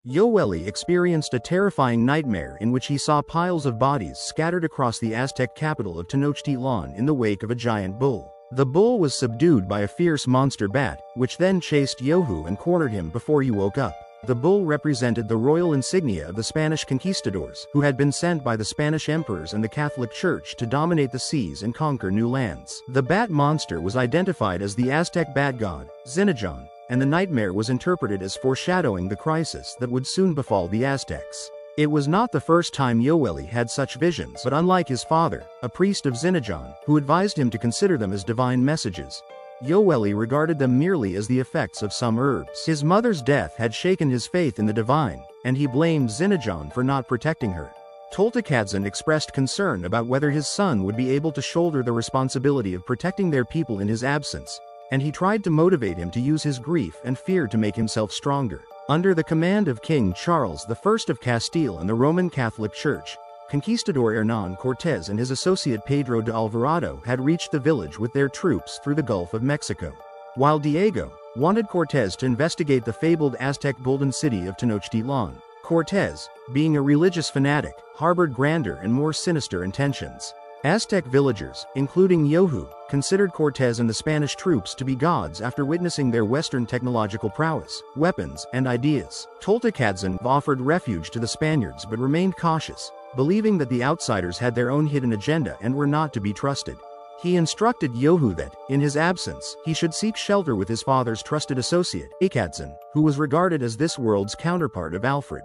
Yoeli experienced a terrifying nightmare in which he saw piles of bodies scattered across the Aztec capital of Tenochtitlan in the wake of a giant bull. The bull was subdued by a fierce monster bat, which then chased Yohu and cornered him before he woke up. The bull represented the royal insignia of the Spanish conquistadors, who had been sent by the Spanish emperors and the Catholic Church to dominate the seas and conquer new lands. The bat monster was identified as the Aztec bat god, Xinajan, and the nightmare was interpreted as foreshadowing the crisis that would soon befall the Aztecs. It was not the first time Yoeli had such visions, but unlike his father, a priest of Xinajan, who advised him to consider them as divine messages, Yoeli regarded them merely as the effects of some herbs. His mother's death had shaken his faith in the divine, and he blamed Xinajan for not protecting her. Toltecadzin expressed concern about whether his son would be able to shoulder the responsibility of protecting their people in his absence, and he tried to motivate him to use his grief and fear to make himself stronger. Under the command of King Charles I of Castile and the Roman Catholic Church, Conquistador Hernán Cortés and his associate Pedro de Alvarado had reached the village with their troops through the Gulf of Mexico. While Diego wanted Cortés to investigate the fabled Aztec golden city of Tenochtitlan, Cortés, being a religious fanatic, harbored grander and more sinister intentions. Aztec villagers, including Yohu, considered Cortés and the Spanish troops to be gods after witnessing their Western technological prowess, weapons, and ideas. Toltecadzin offered refuge to the Spaniards but remained cautious, believing that the outsiders had their own hidden agenda and were not to be trusted. He instructed Yohu that, in his absence, he should seek shelter with his father's trusted associate, Toltecadzin, who was regarded as this world's counterpart of Alfred.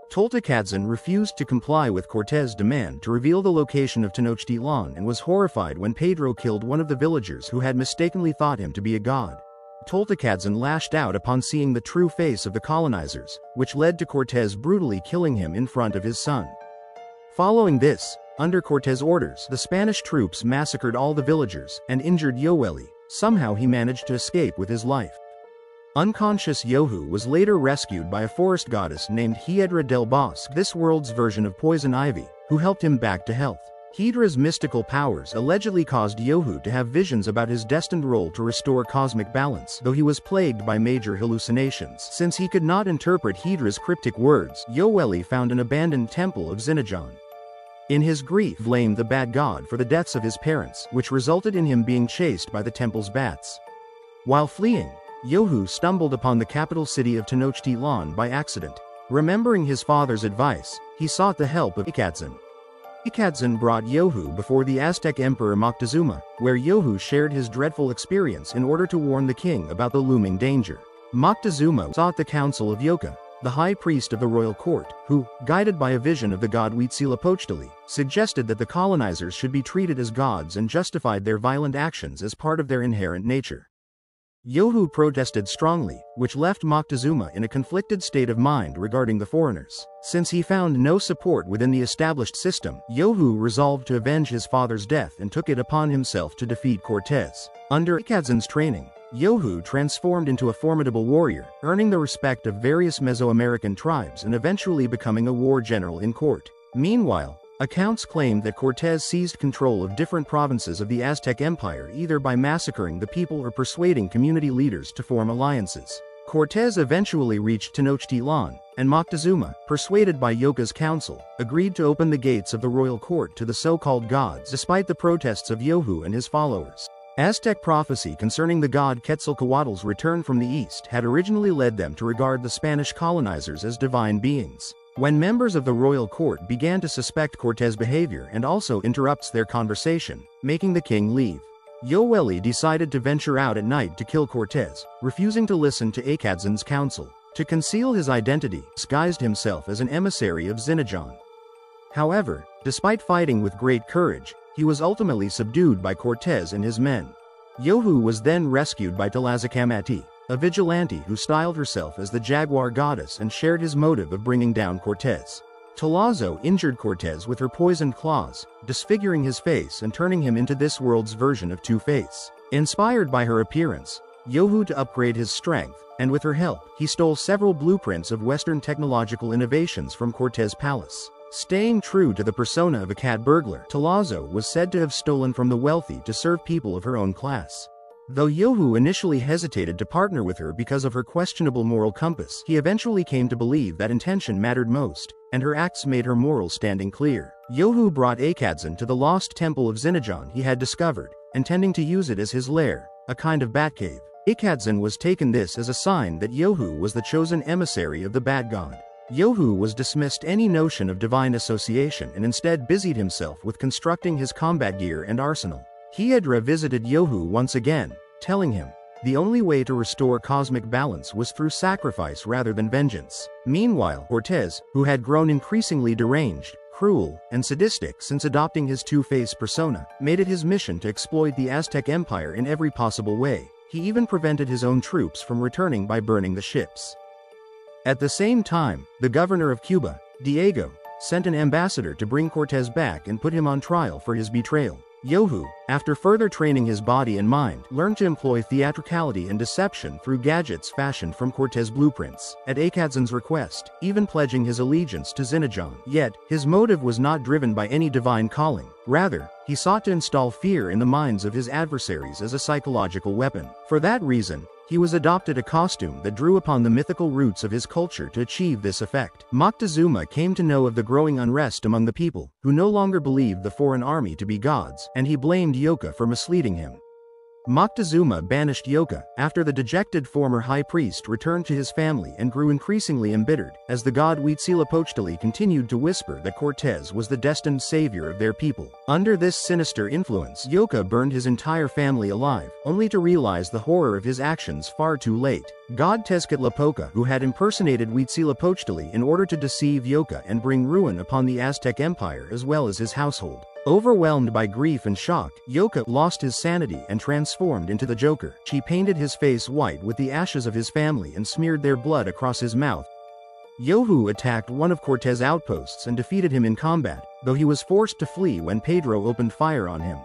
Toltecadzin refused to comply with Cortés' demand to reveal the location of Tenochtitlan and was horrified when Pedro killed one of the villagers who had mistakenly thought him to be a god. Toltecadzin lashed out upon seeing the true face of the colonizers, which led to Cortés brutally killing him in front of his son. Following this, under Cortés' orders, the Spanish troops massacred all the villagers and injured Yoeli. Somehow he managed to escape with his life. Unconscious Yohu was later rescued by a forest goddess named Hiedra del Bosque, this world's version of poison ivy, who helped him back to health. Hiedra's mystical powers allegedly caused Yohu to have visions about his destined role to restore cosmic balance, though he was plagued by major hallucinations. Since he could not interpret Hidra's cryptic words, Yoeli found an abandoned temple of Xinajan. In his grief, he blamed the bat god for the deaths of his parents, which resulted in him being chased by the temple's bats. While fleeing, Yohu stumbled upon the capital city of Tenochtitlan by accident. Remembering his father's advice, he sought the help of Toltecadzin. Toltecadzin brought Yohu before the Aztec Emperor Moctezuma, where Yohu shared his dreadful experience in order to warn the king about the looming danger. Moctezuma sought the counsel of Yoka, the high priest of the royal court, who, guided by a vision of the god Huitzilopochtli, suggested that the colonizers should be treated as gods and justified their violent actions as part of their inherent nature. Yohu protested strongly, which left Moctezuma in a conflicted state of mind regarding the foreigners. Since he found no support within the established system, Yohu resolved to avenge his father's death and took it upon himself to defeat Cortés. Under Toltecadzin's training, Yohu transformed into a formidable warrior, earning the respect of various Mesoamerican tribes and eventually becoming a war general in court. Meanwhile, accounts claimed that Cortés seized control of different provinces of the Aztec Empire either by massacring the people or persuading community leaders to form alliances. Cortés eventually reached Tenochtitlan, and Moctezuma, persuaded by Yoka's counsel, agreed to open the gates of the royal court to the so-called gods despite the protests of Yohu and his followers. Aztec prophecy concerning the god Quetzalcoatl's return from the east had originally led them to regard the Spanish colonizers as divine beings. When members of the royal court began to suspect Cortés' behavior and also interrupts their conversation, making the king leave, Yoeli decided to venture out at night to kill Cortés, refusing to listen to Toltecadzin's counsel. To conceal his identity, he disguised himself as an emissary of Xinajan. However, despite fighting with great courage, he was ultimately subdued by Cortés and his men. Yohu was then rescued by Tlazicamati, a vigilante who styled herself as the Jaguar Goddess and shared his motive of bringing down Cortés. Tlazo injured Cortés with her poisoned claws, disfiguring his face and turning him into this world's version of Two-Face. Inspired by her appearance, Yohu to upgrade his strength, and with her help, he stole several blueprints of Western technological innovations from Cortés' palace. Staying true to the persona of a cat burglar, Tlazo was said to have stolen from the wealthy to serve people of her own class. Though Yohu initially hesitated to partner with her because of her questionable moral compass, he eventually came to believe that intention mattered most, and her acts made her moral standing clear. Yohu brought Akadzan to the lost temple of Xinajan he had discovered, intending to use it as his lair, a kind of bat cave. Akadzan was taken this as a sign that Yohu was the chosen emissary of the bat god. Yohu was dismissed any notion of divine association and instead busied himself with constructing his combat gear and arsenal. Hiedra visited Yohu once again, telling him, the only way to restore cosmic balance was through sacrifice rather than vengeance. Meanwhile, Cortez, who had grown increasingly deranged, cruel, and sadistic since adopting his two-faced persona, made it his mission to exploit the Aztec Empire in every possible way. He even prevented his own troops from returning by burning the ships. At the same time, the governor of Cuba, Diego, sent an ambassador to bring Cortez back and put him on trial for his betrayal. Yohu, after further training his body and mind, learned to employ theatricality and deception through gadgets fashioned from Cortez blueprints, at Akadzan's request, even pledging his allegiance to Xinajan. Yet, his motive was not driven by any divine calling. Rather, he sought to install fear in the minds of his adversaries as a psychological weapon. For that reason, he was adopted a costume that drew upon the mythical roots of his culture to achieve this effect. Moctezuma came to know of the growing unrest among the people, who no longer believed the foreign army to be gods, and he blamed Yoka for misleading him. Moctezuma banished Yoka after the dejected former high priest returned to his family and grew increasingly embittered, as the god Huitzilopochtli continued to whisper that Cortez was the destined savior of their people. Under this sinister influence, Yoka burned his entire family alive, only to realize the horror of his actions far too late. God Tezcatlipoca, who had impersonated Huitzilopochtli in order to deceive Yoka and bring ruin upon the Aztec Empire as well as his household. Overwhelmed by grief and shock, Yoka lost his sanity and transformed into the Joker. She painted his face white with the ashes of his family and smeared their blood across his mouth. Yohu attacked one of Cortez's outposts and defeated him in combat, though he was forced to flee when Pedro opened fire on him.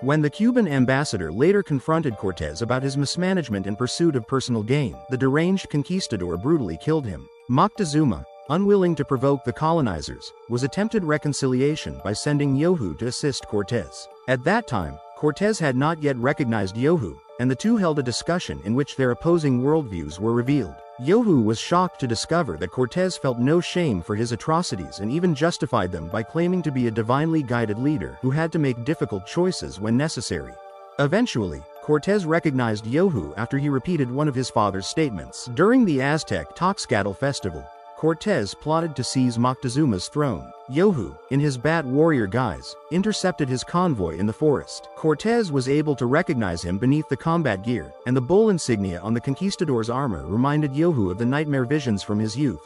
When the Cuban ambassador later confronted Cortez about his mismanagement and pursuit of personal gain, the deranged conquistador brutally killed him. Moctezuma, unwilling to provoke the colonizers, was attempted reconciliation by sending Yohu to assist Cortez. At that time, Cortez had not yet recognized Yohu, and the two held a discussion in which their opposing worldviews were revealed. Yohu was shocked to discover that Cortez felt no shame for his atrocities and even justified them by claiming to be a divinely guided leader who had to make difficult choices when necessary. Eventually, Cortez recognized Yohu after he repeated one of his father's statements. During the Aztec Toxcatl festival, Cortez plotted to seize Moctezuma's throne. Yohu, in his bat warrior guise, intercepted his convoy in the forest. Cortez was able to recognize him beneath the combat gear, and the bull insignia on the conquistador's armor reminded Yohu of the nightmare visions from his youth.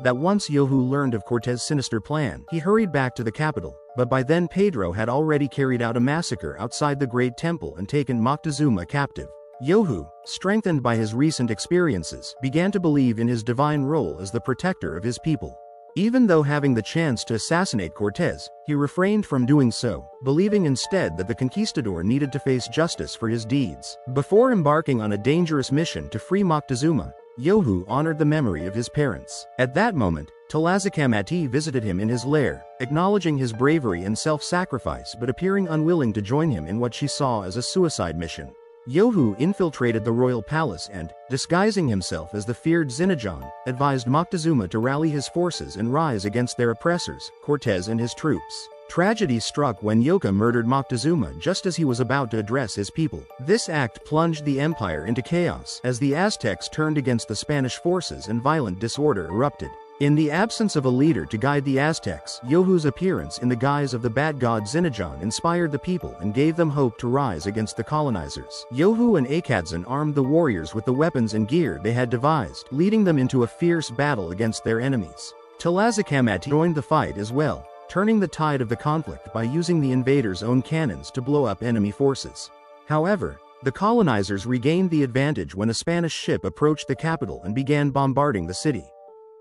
That once Yohu learned of Cortez's sinister plan, he hurried back to the capital, but by then Pedro had already carried out a massacre outside the Great Temple and taken Moctezuma captive. Yohu, strengthened by his recent experiences, began to believe in his divine role as the protector of his people. Even though having the chance to assassinate Cortez, he refrained from doing so, believing instead that the conquistador needed to face justice for his deeds. Before embarking on a dangerous mission to free Moctezuma, Yohu honored the memory of his parents. At that moment, Tlazikamati visited him in his lair, acknowledging his bravery and self-sacrifice but appearing unwilling to join him in what she saw as a suicide mission. Yohu infiltrated the royal palace and, disguising himself as the feared Xinajan, advised Moctezuma to rally his forces and rise against their oppressors, Cortez and his troops. Tragedy struck when Yoka murdered Moctezuma just as he was about to address his people. This act plunged the empire into chaos as the Aztecs turned against the Spanish forces and violent disorder erupted. In the absence of a leader to guide the Aztecs, Yohu's appearance in the guise of the bat god Xinajan inspired the people and gave them hope to rise against the colonizers. Yohu and Akadzan armed the warriors with the weapons and gear they had devised, leading them into a fierce battle against their enemies. Tlazikamati joined the fight as well, turning the tide of the conflict by using the invaders' own cannons to blow up enemy forces. However, the colonizers regained the advantage when a Spanish ship approached the capital and began bombarding the city.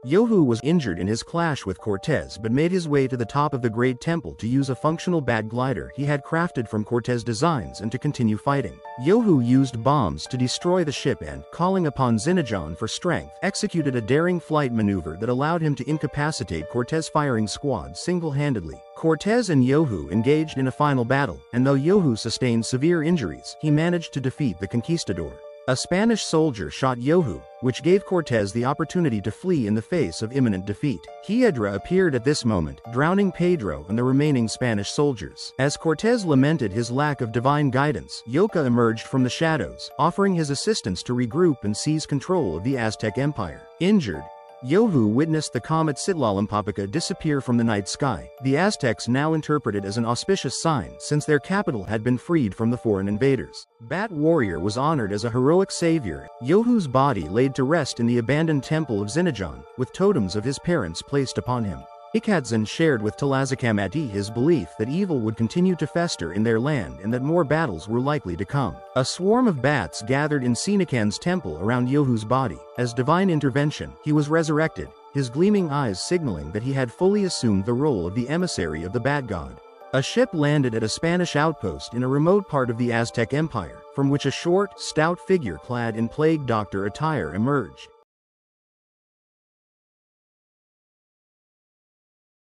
Yohu was injured in his clash with Cortez but made his way to the top of the Great Temple to use a functional bat glider he had crafted from Cortez designs and to continue fighting. Yohu used bombs to destroy the ship and, calling upon Xinajan for strength, executed a daring flight maneuver that allowed him to incapacitate Cortez firing squad single-handedly. Cortez and Yohu engaged in a final battle, and though Yohu sustained severe injuries, he managed to defeat the conquistador. A Spanish soldier shot Yohu, which gave Cortez the opportunity to flee in the face of imminent defeat. Hiedra appeared at this moment, drowning Pedro and the remaining Spanish soldiers. As Cortez lamented his lack of divine guidance, Yoka emerged from the shadows, offering his assistance to regroup and seize control of the Aztec Empire. Injured, Yohu witnessed the comet Citlalampopaka disappear from the night sky. The Aztecs now interpreted as an auspicious sign since their capital had been freed from the foreign invaders. Bat Warrior was honored as a heroic savior. Yohu's body laid to rest in the abandoned temple of Xinajan, with totems of his parents placed upon him. Ikadzan shared with Tlazikamati his belief that evil would continue to fester in their land and that more battles were likely to come. A swarm of bats gathered in Sinakan's temple around Yohu's body. As divine intervention, he was resurrected, his gleaming eyes signaling that he had fully assumed the role of the emissary of the bat god. A ship landed at a Spanish outpost in a remote part of the Aztec Empire, from which a short, stout figure clad in plague doctor attire emerged.